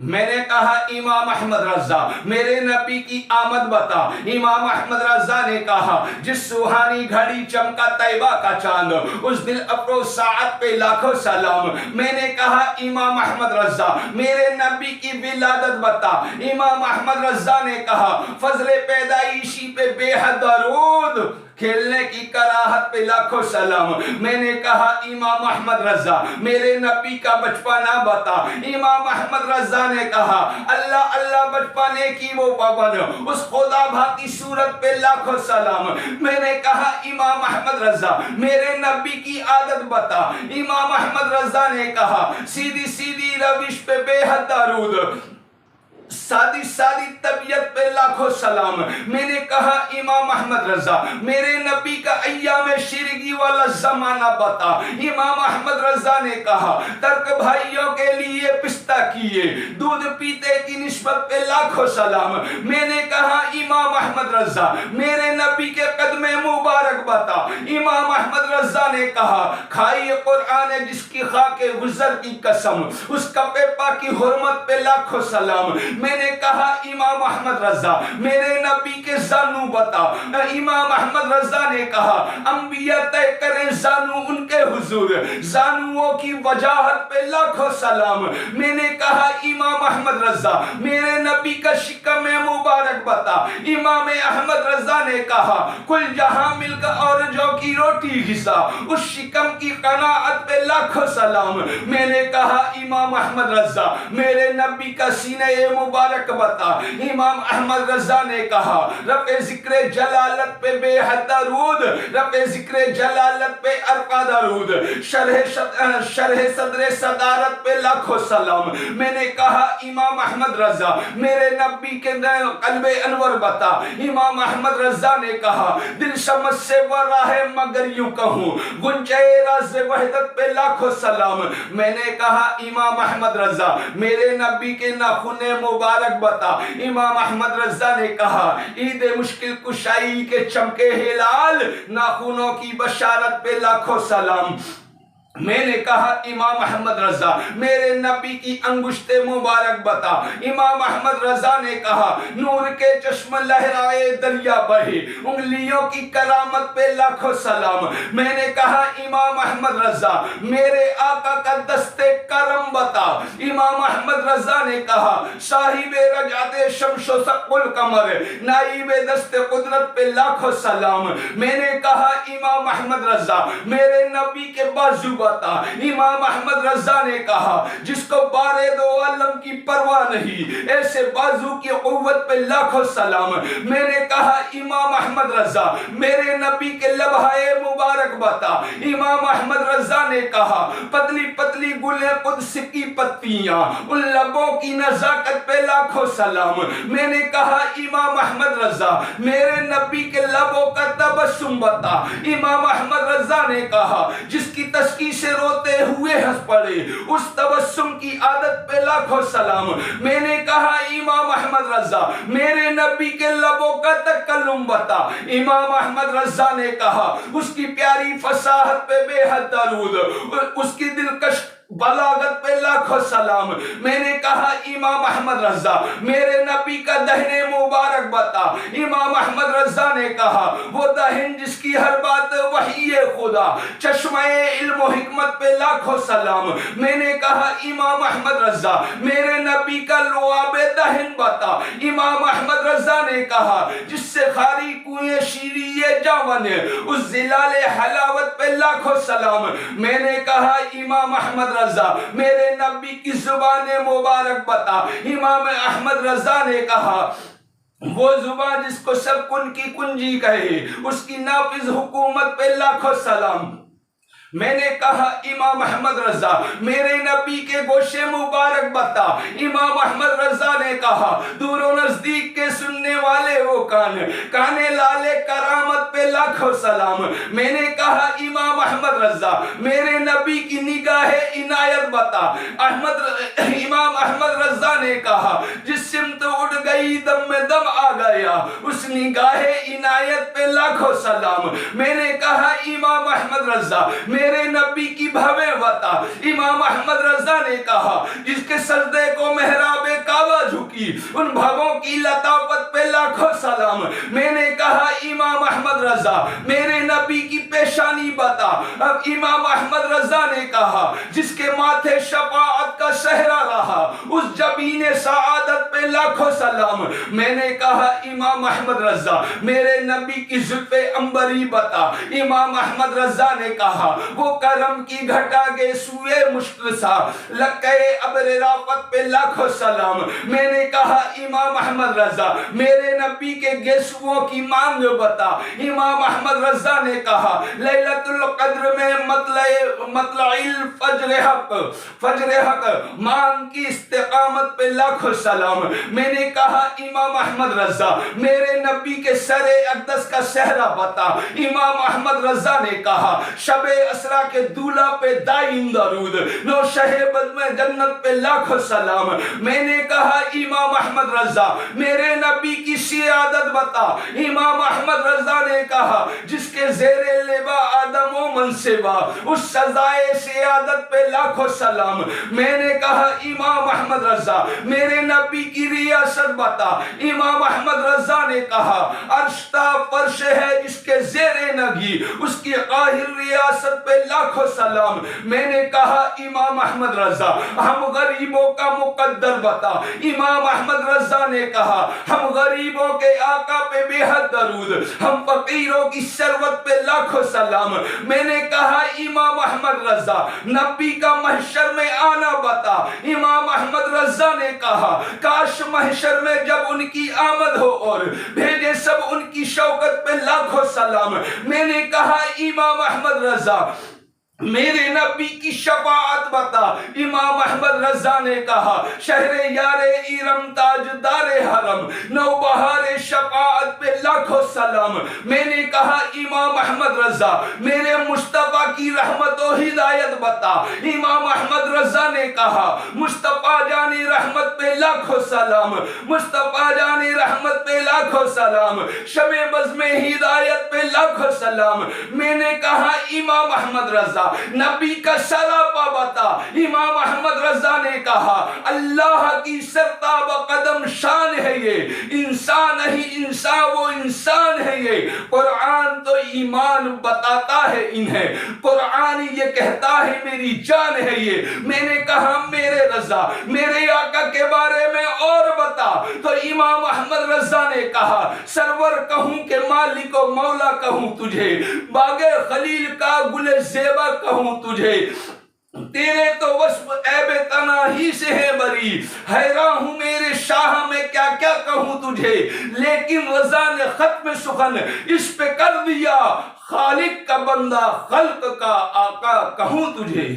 میں نے کہا امام احمد رضا میرے نبی کی آمد بتا۔ امام احمد رضا نے کہا جس سوہانی گھڑی چمکا طیبہ کا چاند اس دل افروز ساعت پہ لاکھوں سلام۔ میں نے کہا امام احمد رضا میرے نبی کی ولادت بتا۔ امام احمد رضا نے کہا فضل پیدائشی پہ بے حد درود، کھیلنے کی کراہت پہ لاکھوں سلام۔ میں نے کہا امام احمد رضا میرے نبی کا بچپنا بتا۔ امام احمد رضا نے کہا اللہ اللہ بچپنے کی وہ پابند اس خدا بھاتی صورت پہ لاکھوں سلام۔ میں نے کہا امام احمد رضا میرے نبی کی عادت بتا۔ امام احمد رضا نے کہا سیدھی سیدھی روش پہ بے حد درود، سادی سادی طبیعت پہ لاکھوں سلام۔ میں نے کہا امام احمد رضا میرے نبی کا ایام شیرگی والا زمانہ بتا۔ امام احمد رضا نے کہا ترک بھائیوں کے لیے پستہ کیے، دودھ پیتے کی نسبت پہ لاکھوں سلام۔ میں نے کہا امام احمد رضا میرے نبی کے قدم مبارک بتا۔ امام احمد رضا نے کہا کھائی قرآن جس کی خاک گزر کی قسم اس کپے پاک کی حرمت پہ لاکھوں سلام۔ میں نے کہا امام احمد رضا میرے نبی کے زانو بتا۔ امام احمد رضا نے کہا انبیاء طے کریں زانو ان کے حضور، زانووں کی وجاہت پہ لاکھوں سلام۔ میں نے کہا امام احمد رضا میرے نبی کا شکم مبارک بتا۔ امام احمد رضا نے کہا کل جہاں مل کر اور جو کی روٹی غذا اس شکم کی قناعت پہ لاکھوں سلام۔ میں نے کہا امام احمد رضا میرے نبی کا سینہ مبارک بتا۔ امام احمد رضا نے کہا رفع ذکر جلالت پہ بے حد درود، رفع ذکر جلالت پہ ارقا درود، شرح صدر صدارت پہ لاکھوں سلام۔ میں نے کہا امام احمد رضا میرے نبی کے قلب انور بتا۔ امام احمد رضا نے کہا دل سمجھ سے وہ راہ مگر یوں کہوں گنجے راز وحدت پہ لاکھوں سلام۔ میں نے کہا امام احمد رضا میرے نبی کے ناخن مبارک بتا۔ امام احمد رضا نے کہا عید مشکل کشائی کے چمکے ہلال ناخنوں کی بشارت پہ لاکھوں سلام۔ میں نے کہا امام احمد رضا میرے نبی کی انگشت مبارک بتا۔ امام احمد رضا نے کہا نور کے چشم لہرائے دریا بہے انگلیوں کی کرامت پہ لاکھوں سلام۔ میں نے کہا امام احمد رضا میرے آقا کا دست کرم بتا۔ امام احمد رضا نے کہا صاحب رجعت شمس و سقف القمر نائب دست قدرت پہ لاکھوں سلام۔ میں نے کہا امام احمد رضا میرے نبی کے بازو بتا۔ امام احمد رضا نے کہا جس کو بارے دو عالم کی پرواہ نہیں ایسے بازو کی قوت پہ لاکھوں سلام۔ میں نے کہا امام احمد رضا میرے نبی کے لبہائے مبارک بتا۔ امام احمد رضا نے کہا پتلی پتلی گلے قدس کی پتیاں ان لبوں کی نزاکت پہ لاکھوں سلام۔ میں نے کہا امام احمد رضا میرے نبی کے لبوں کا تبسم بتا۔ امام احمد رضا نے کہا جس کی تسکین سے روتے ہوئے ہنس پڑے اس تبسم کی عادت پہ لاکھوں سلام۔ میں نے کہا امام احمد رضا میرے نبی کے لبوں کا تکلم بتا۔ امام احمد رضا نے کہا اس کی پیاری فصاحت پہ بے حد درود، اس کی دلکش بلاغت پہ لاکھوں سلام۔ میں نے کہا امام احمد رضا میرے نبی کا دہن مبارک بتا۔ امام احمد رضا نے کہا وہ دہن جس کی ہر بات وحی خدا چشمہ علم و حکمت پہ لاکھوں سلام۔ میں نے کہا امام احمد رضا میرے نبی کا لعاب دہن بتا۔ امام احمد رضا نے کہا جس سے خاری کوئیں شیری جاون اس زلال حلاوت پہ لاکھوں سلام۔ میں نے کہا امام احمد رضا میرے نبی کی زبان مبارک بتا۔ امام احمد رضا نے کہا وہ زبان جس کو سب کن کی کنجی کہے اس کی نافذ حکومت پہ لاکھوں سلام۔ میں نے کہا امام احمد رضا میرے نبی کے گوشے مبارک بتا۔ امام احمد رضا نے کہا دور و نزدیک کے سننے والے وہ کانے لالے کرامت پہ لاکھوں سلام۔ میں نے کہا امام احمد رضا میرے نبی کی نگاہ عنایت بتا۔ امام احمد رضا نے کہا جس سمت اڑ گئی ہی دم میں دم آ گیا، اس نگاہ عنایت پہ لاکھوں سلام۔ میں نے کہا امام احمد رضا میرے نبی کی بھویں وطا، امام احمد رضا نے کہا جس کے سجدے کو محراب کعبہ جھکی، ان بھووں کی لطافت پہ لاکھوں سلام۔ میں نے کہا امام احمد رضا میرے نبی کی پیشانی بتا، اب امام احمد رضا نے کہا جس کے ماتھے شفاعت کا صحرا رہا، اس جبین سعادت پہ لاکھوں سلام۔ میں نے کہا امام احمد رضا میرے نبی کی زلف عنبری بتا، امام احمد رضا نے کہا وہ کرم کی گھٹا گے سوئے مشترسا، لکے ابر رافت پہ لاکھوں سلام۔ میں نے کہا امام احمد رضا میرے نبی کے گیسوؤں کی مانگ بتا، امام احمد رضا نے کہا لیلۃ القدر میں مطلع الفجر حق، فجر حق مانگ کی استقامت پہ لاکھوں سلام۔ میں نے کہا امام احمد رضا میرے نبی کے سر اقدس کا صحرا بتا، امام احمد رضا نے کہا شب اسرا کے دولہ پہ دائم درود، نو شہبت میں جنت پہ لاکھوں سلام۔ میں نے کہا امام احمد رضا میرے نبی کی سیادت بتا، امام احمد رضا نے کہا جس کے زیر لبا آدم و منصبہ، اس سزائے سیادت پہ لاکھوں سلام۔ میں نے کہا امام احمد رضا میرے نبی کی ریاست بتا، امام احمد رضا نے کہا عرش تا فرش ہے جس کے زیر نگی، اس کی قاہر ریاست پہ لاکھوں سلام۔ میں نے کہا امام احمد رضا ہم غریبوں کا مقدر بتا، امام احمد رضا نے کہا ہم غریبوں کے آقا پہ بے حد درود، ہم فقیروں کی ثروت پہ لاکھوں سلام۔ میں نے کہا امام احمد رضا نبی کا محشر میں آنا بتا، امام احمد رضا نے کہا کاش محشر میں جب ان کی آمد ہو اور بھیجے سب ان کی شوکت پہ لاکھوں سلام۔ میں نے کہا امام احمد رضا میرے نبی کی شفاعت بتا، امام احمد رضا نے کہا شہر یار ایرم تاجدار حرم، نو بہار شفاعت پہ لاکھوں سلام۔ میں نے کہا امام احمد رضا میرے مصطفیٰ کی رحمت و ہدایت بتا، امام احمد رضا نے کہا مصطفیٰ جانی رحمت پہ لاکھوں سلام، مصطفیٰ جانی رحمت پہ لاکھوں سلام، شب بز میں ہدایت پہ لاکھوں سلام۔ میں نے کہا امام احمد رضا نبی کا سراپا بتا، امام احمد رضا نے کہا اللہ کی سرتاب قدم شان ہے یہ، انسان نہیں انسان وہ انسان ہے یہ، قرآن تو ایمان بتاتا ہے انہیں، قرآن یہ کہتا ہے میری جان ہے یہ۔ میں نے کہا میرے رضا میرے آقا کے بارے میں اور بتا، تو امام احمد رضا نے کہا سرور کہوں کہ مالک و مولا کہوں تجھے، باغ خلیل کا گل زیبا کہوں تجھے، تیرے تو وصف عیب تناہی سے ہے بری، حیران ہوں میرے شاہ میں کیا کیا کہوں تجھے، لیکن رضا نے ختم سخن اس پہ کر دیا، خالق کا بندہ خلق کا آقا کہوں تجھے۔